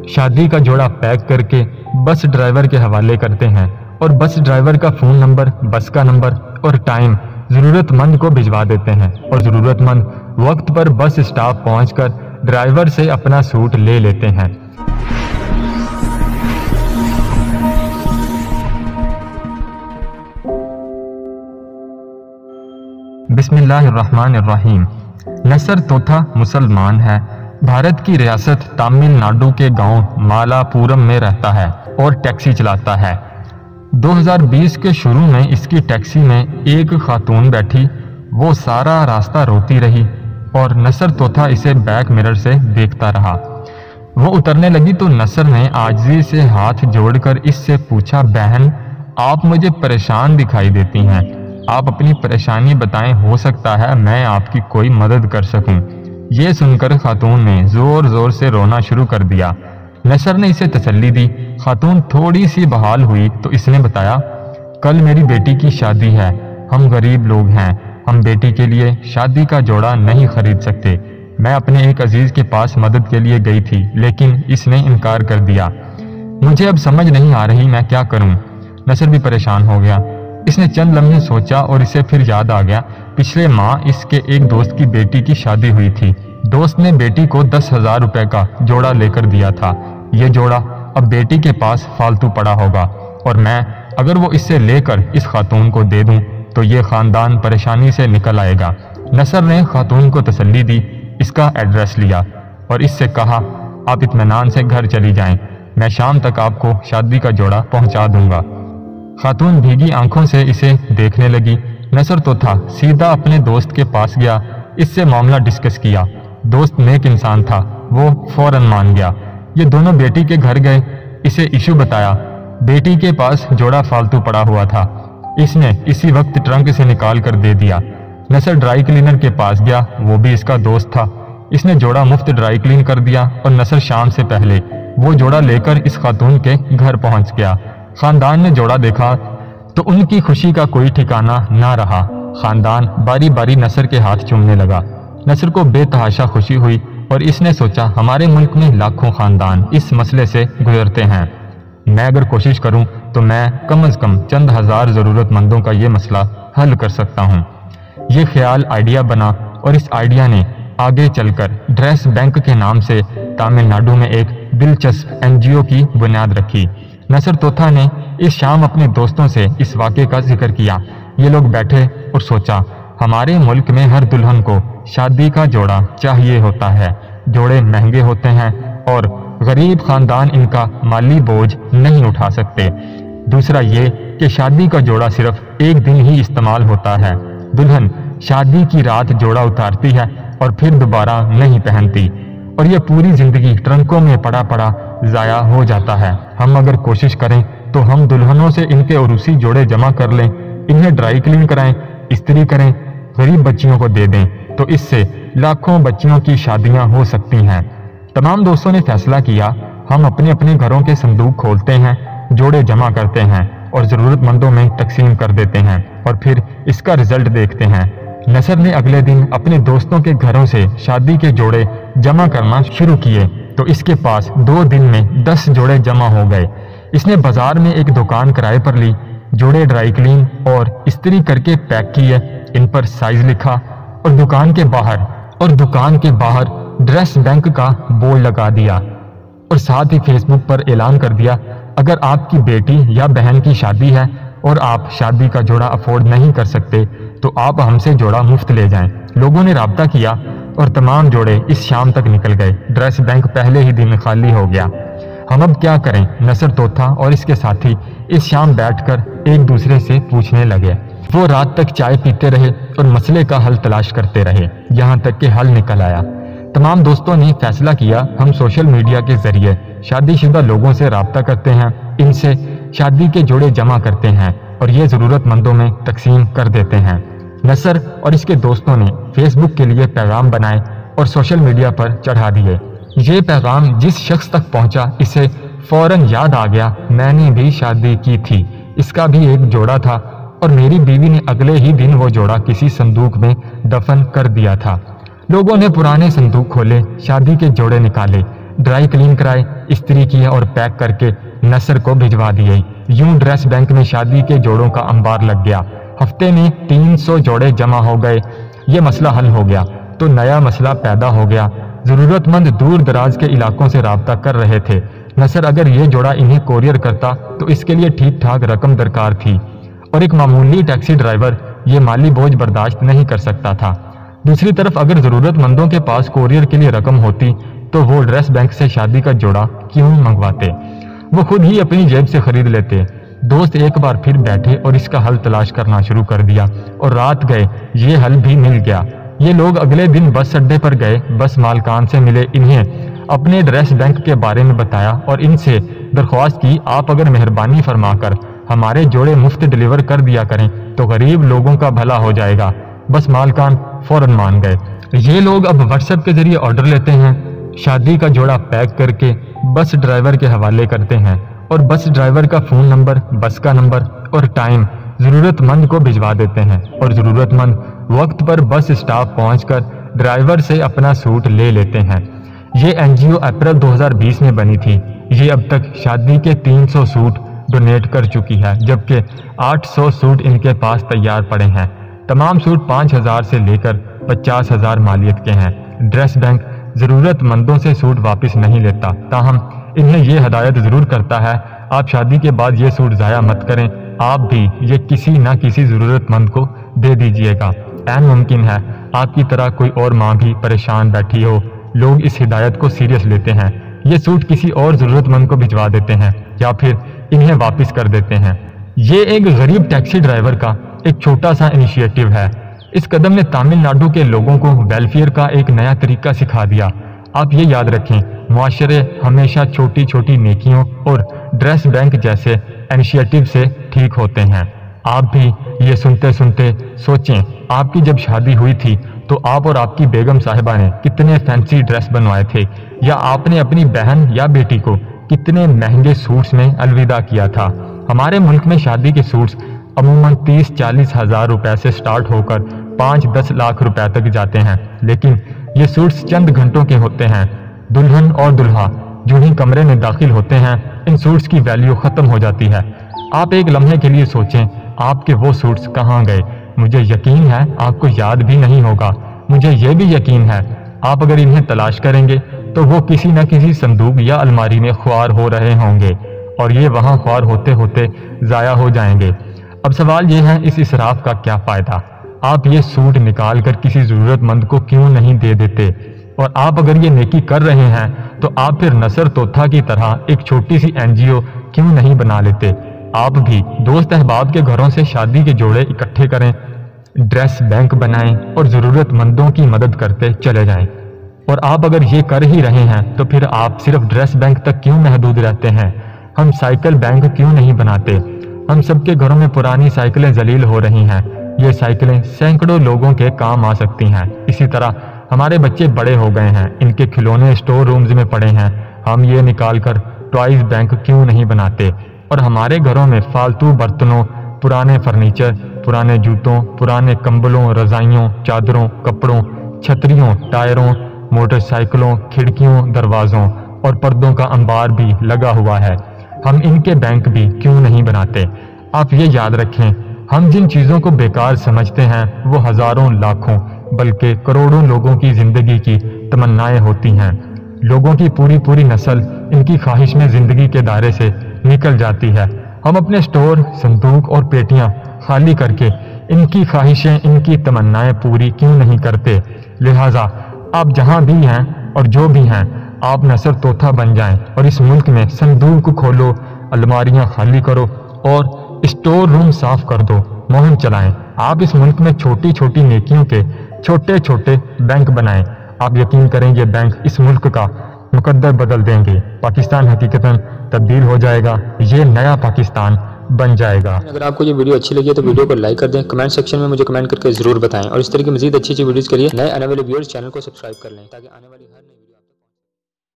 شادی کا جوڑا پیک کر کے بس ڈرائیور کے حوالے کرتے ہیں اور بس ڈرائیور کا فون نمبر، بس کا نمبر اور ٹائم ضرورت مند کو بھجوا دیتے ہیں اور ضرورت مند وقت پر بس اسٹاپ پہنچ کر ڈرائیور سے اپنا سوٹ لے لیتے ہیں۔ بسم اللہ الرحمن الرحیم۔ نصر توتھا مسلمان ہے، بھارت کی ریاست تامل ناڈو کے گاؤں مالا پورم میں رہتا ہے اور ٹیکسی چلاتا ہے۔ 2020 کے شروع میں اس کی ٹیکسی میں ایک خاتون بیٹھی، وہ سارا راستہ روتی رہی اور نصر توتھا اسے بیک مرر سے دیکھتا رہا۔ وہ اترنے لگی تو نصر نے عاجزی سے ہاتھ جوڑ کر اس سے پوچھا، بہن آپ مجھے پریشان دکھائی دیتی ہیں، آپ اپنی پریشانی بتائیں، ہو سکتا ہے میں آپ کی کوئی مدد کر سکوں۔ یہ سن کر خاتون نے زور زور سے رونا شروع کر دیا۔ نصر نے اسے تسلی دی۔ خاتون تھوڑی سی بحال ہوئی تو اس نے بتایا، کل میری بیٹی کی شادی ہے، ہم غریب لوگ ہیں، ہم بیٹی کے لیے شادی کا جوڑا نہیں خرید سکتے۔ میں اپنے ایک عزیز کے پاس مدد کے لیے گئی تھی لیکن اس نے انکار کر دیا، مجھے اب سمجھ نہیں آ رہی میں کیا کروں۔ نصر بھی پریشان ہو گیا۔ اس نے چند لمحے سوچا اور اسے پھر یاد آ گیا، پچھلے ماہ اس کے ایک دوست کی بیٹی کی شادی ہوئی تھی۔ دوست نے بیٹی کو 10,000 روپے کا جوڑا لے کر دیا تھا۔ یہ جوڑا اب بیٹی کے پاس فالتو پڑا ہوگا اور میں اگر وہ اس سے لے کر اس خاتون کو دے دوں تو یہ خاندان پریشانی سے نکل آئے گا۔ نصر نے خاتون کو تسلی دی، اس کا ایڈریس لیا اور اس سے کہا، آپ اطمینان سے گھر چلی جائیں، میں شام تک آپ کو شادی کا جوڑا پہنچا دوں گا۔ خاتون بھیگی آنکھوں سے اسے دیکھنے لگی۔ نصر تو تھا سیدھا اپنے دوست کے پاس گیا، اس سے معاملہ ڈسکس کیا۔ دوست نیک انسان تھا، وہ فوراً مان گیا۔ یہ دونوں بیٹی کے گھر گئے، اسے ایشو بتایا۔ بیٹی کے پاس جوڑا فالتو پڑا ہوا تھا، اس نے اسی وقت ٹرنک سے نکال کر دے دیا۔ نصر ڈرائی کلینر کے پاس گیا، وہ بھی اس کا دوست تھا، اس نے جوڑا مفت ڈرائی کلین کر دیا اور نصر شام سے پہلے وہ جوڑا لے کر اس خاتون کے گھر پہنچ گیا۔ خاندان نے جوڑا دیکھا تو ان کی خوشی کا کوئی ٹھکانہ نہ رہا۔ خاندان باری باری نصر کے ہاتھ چومنے لگا۔ نصر کو بے تحاشا خوشی ہوئی اور اس نے سوچا، ہمارے ملک میں لاکھوں خاندان اس مسئلے سے گزرتے ہیں، میں اگر کوشش کروں تو میں کم از کم چند ہزار ضرورت مندوں کا یہ مسئلہ حل کر سکتا ہوں۔ یہ خیال آئیڈیا بنا اور اس آئیڈیا نے آگے چل کر ڈریس بینک کے نام سے تامل ناڈو میں ایک دلچسپ NGO کی بنیاد رکھی۔ نصر توتھا نے اس شام اپنے دوستوں سے اس واقعے کا ذکر کیا۔ یہ لوگ بیٹھے اور سوچا، ہمارے ملک میں ہر دلہن کو شادی کا جوڑا چاہیے ہوتا ہے، جوڑے مہنگے ہوتے ہیں اور غریب خاندان ان کا مالی بوجھ نہیں اٹھا سکتے۔ دوسرا یہ کہ شادی کا جوڑا صرف ایک دن ہی استعمال ہوتا ہے، دلہن شادی کی رات جوڑا اتارتی ہے اور پھر دوبارہ نہیں پہنتی اور یہ پوری زندگی ٹرنکوں میں پڑا پڑا ضائع ہو جاتا ہے۔ ہم اگر کوشش کریں تو ہم دلہنوں سے ان کے عروسی جوڑے جمع کر لیں، انہیں ڈرائی کلین کرائیں، استری کریں، غریب بچیوں کو دے دیں تو اس سے لاکھوں بچیوں کی شادیاں ہو سکتی ہیں۔ تمام دوستوں نے فیصلہ کیا، ہم اپنے اپنے گھروں کے صندوق کھولتے ہیں، جوڑے جمع کرتے ہیں اور ضرورت مندوں میں تقسیم کر دیتے ہیں اور پھر اس کا رزلٹ دیکھتے ہیں۔ نصر نے اگلے دن اپنے دوستوں کے گھروں سے شادی کے جوڑے جمع کرنا شروع کیے تو اس کے پاس 2 دن میں 10 جوڑے جمع ہو گئے۔ اس نے بازار میں ایک دکان کرائے پر لی، جوڑے ڈرائی کلین اور استری کر کے پیک کیے، ان پر سائز لکھا اور دکان کے باہر ڈریس بینک کا بورڈ لگا دیا اور ساتھ ہی فیس بک پر اعلان کر دیا، اگر آپ کی بیٹی یا بہن کی شادی ہے اور آپ شادی کا جوڑا افورڈ نہیں کر سکتے تو آپ ہم سے جوڑا مفت لے جائیں۔ لوگوں نے رابطہ کیا اور تمام جوڑے اس شام تک نکل گئے۔ ڈریس بینک پہلے ہی دن خالی ہو گیا۔ ہم اب کیا کریں؟ نصر توتھا اور اس کے ساتھی اس شام بیٹھ کر ایک دوسرے سے پوچھنے لگے۔ وہ رات تک چائے پیتے رہے اور مسئلے کا حل تلاش کرتے رہے، یہاں تک کہ حل نکل آیا۔ تمام دوستوں نے فیصلہ کیا، ہم سوشل میڈیا کے ذریعے شادی شدہ لوگوں سے رابطہ کرتے ہیں، ان سے شادی کے جوڑے جمع کرتے ہیں اور یہ ضرورت مندوں میں تقسیم کر دیتے ہیں۔ نصر اور اس کے دوستوں نے فیس بک کے لیے پیغام بنائے اور سوشل میڈیا پر چڑھا دیے۔ یہ پیغام جس شخص تک پہنچا اسے فوراً یاد آ گیا، میں نے بھی شادی کی تھی، اس کا بھی ایک جوڑا تھا اور میری بیوی نے اگلے ہی دن وہ جوڑا کسی صندوق میں دفن کر دیا تھا۔ لوگوں نے پرانے صندوق کھولے، شادی کے جوڑے نکالے، ड्राई क्लीन कराए, इस्त्री किए और पैक करके नसर को भिजवा दिए। यूं ड्रेस बैंक में शादी के जोड़ों का अंबार लग गया। हफ्ते में 300 जोड़े जमा हो गए। ये मसला हल हो गया तो नया मसला पैदा हो गया। ज़रूरतमंद दूर दराज के इलाकों से राब्ता कर रहे थे। नसर अगर ये जोड़ा इन्हें कोरियर करता तो इसके लिए ठीक ठाक रकम दरकार थी और एक मामूली टैक्सी ड्राइवर ये माली बोझ बर्दाश्त नहीं कर सकता था। दूसरी तरफ अगर ज़रूरतमंदों के पास कोरियर के लिए रकम होती तो वो ड्रेस बैंक से शादी का जोड़ा क्यों मंगवाते, वो खुद ही अपनी जेब से खरीद लेते। दोस्त एक बार फिर बैठे और इसका हल तलाश करना शुरू कर दिया और रात गए, ये हल भी मिल गया। ये लोग अगले दिन बस अड्डे पर गए, बस मालकान से मिले, इन्हें अपने ड्रेस बैंक के बारे में बताया और इनसे दरख्वास्त की, आप अगर मेहरबानी फरमाकर हमारे जोड़े मुफ्त डिलीवर कर दिया करें तो गरीब लोगों का भला हो जाएगा। बस मालकान फौरन मान गए। ये लोग अब व्हाट्सएप के जरिए ऑर्डर लेते हैं, शादी का जोड़ा पैक करके बस ड्राइवर के हवाले करते हैं और बस ड्राइवर का फ़ोन नंबर, बस का नंबर और टाइम ज़रूरतमंद को भिजवा देते हैं और ज़रूरतमंद वक्त पर बस स्टॉप पहुंचकर ड्राइवर से अपना सूट ले लेते हैं। ये एनजीओ अप्रैल 2020 में बनी थी। ये अब तक शादी के 300 सूट डोनेट कर चुकी है, जबकि 800 सूट इनके पास तैयार पड़े हैं। तमाम सूट 5000 से लेकर 50,000 मालियत के हैं। ड्रेस बैंक ज़रूरतमंदों से सूट वापस नहीं लेता, ताहम इन्हें ये हदायत ज़रूर करता है, आप शादी के बाद ये सूट ज़ाया मत करें, आप भी ये किसी ना किसी ज़रूरतमंद को दे दीजिएगा। ऐन मुमकिन है आपकी तरह कोई और माँ भी परेशान बैठी हो। लोग इस हिदायत को सीरियस लेते हैं, ये सूट किसी और ज़रूरतमंद को भिजवा देते हैं या फिर इन्हें वापस कर देते हैं। ये एक गरीब टैक्सी ड्राइवर का एक छोटा सा इनिशिएटिव है। इस कदम ने तमिलनाडु के लोगों को वेलफेयर का एक नया तरीका सिखा दिया। आप ये याद रखें, मुआशरे हमेशा छोटी छोटी नेकियों और ड्रेस बैंक जैसे इनिशिएटिव से ठीक होते हैं। आप भी ये सुनते सुनते सोचें, आपकी जब शादी हुई थी तो आप और आपकी बेगम साहिबा ने कितने फैंसी ड्रेस बनवाए थे, या आपने अपनी बहन या बेटी को कितने महंगे सूट्स में अलविदा किया था। हमारे मुल्क में शादी के सूट्स अमूमन 30-40 हज़ार रुपए से स्टार्ट होकर 5-10 लाख रुपए तक जाते हैं, लेकिन ये सूट्स चंद घंटों के होते हैं। दुल्हन और दुल्हा जो ही कमरे में दाखिल होते हैं, इन सूट्स की वैल्यू ख़त्म हो जाती है। आप एक लम्हे के लिए सोचें, आपके वो सूट्स कहाँ गए? मुझे यकीन है आपको याद भी नहीं होगा। मुझे ये भी यकीन है आप अगर इन्हें तलाश करेंगे तो वो किसी न किसी संदूक या अलमारी में ख्वार हो रहे होंगे और ये वहाँ ख्वार होते होते ज़ाया हो जाएंगे। अब सवाल ये है, इस इसराफ का क्या फ़ायदा? आप ये सूट निकाल कर किसी ज़रूरतमंद को क्यों नहीं दे देते? और आप अगर ये नेकी कर रहे हैं तो आप फिर नसर तोथा की तरह एक छोटी सी एनजीओ क्यों नहीं बना लेते? आप भी दोस्त अहबाब के घरों से शादी के जोड़े इकट्ठे करें, ड्रेस बैंक बनाएं और ज़रूरतमंदों की मदद करते चले जाएं। और आप अगर ये कर ही रहे हैं तो फिर आप सिर्फ ड्रेस बैंक तक क्यों महदूद रहते हैं? हम साइकिल बैंक क्यों नहीं बनाते? हम सबके घरों में पुरानी साइकिलें जलील हो रही हैं। ये साइकिलें सैकड़ों लोगों के काम आ सकती हैं। इसी तरह हमारे बच्चे बड़े हो गए हैं, इनके खिलौने स्टोर रूम्स में पड़े हैं। हम ये निकाल कर टॉयज बैंक क्यों नहीं बनाते? और हमारे घरों में फालतू बर्तनों, पुराने फर्नीचर, पुराने जूतों, पुराने कंबलों, रजाइयों, चादरों, कपड़ों, छतरियों, टायरों, मोटरसाइकिलों, खिड़कियों, दरवाज़ों और पर्दों का अंबार भी लगा हुआ है। हम इनके बैंक भी क्यों नहीं बनाते? आप ये याद रखें, हम जिन चीज़ों को बेकार समझते हैं वो हज़ारों, लाखों बल्कि करोड़ों लोगों की ज़िंदगी की तमन्नाएं होती हैं। लोगों की पूरी नस्ल इनकी ख्वाहिश में ज़िंदगी के दायरे से निकल जाती है। हम अपने स्टोर, संदूक और पेटियां खाली करके इनकी ख्वाहिशें, इनकी तमन्नाएं पूरी क्यों नहीं करते? लिहाजा आप जहां भी हैं और जो भी हैं, आप नसर तोता बन जाएं और इस मुल्क में संदूक खोलो, अलमारियां खाली करो और स्टोर रूम साफ कर दो, मुहिम चलाएं। आप इस मुल्क में छोटी छोटी नेकियों के छोटे छोटे बैंक बनाएं। आप यकीन करें ये बैंक इस मुल्क का मुकद्दर बदल देंगे। पाकिस्तान हकीकतन तब्दील हो जाएगा, ये नया पाकिस्तान बन जाएगा। अगर आपको ये वीडियो अच्छी लगी है तो वीडियो को लाइक कर दें, कमेंट सेक्शन में मुझे कमेंट करके ज़रूर बताएं और इस तरह की मज़ीद अच्छी वीडियोज़ के लिए नए आने वाले व्यूअर्स चैनल को सब्सक्राइब कर लें ताकि आने वाली हर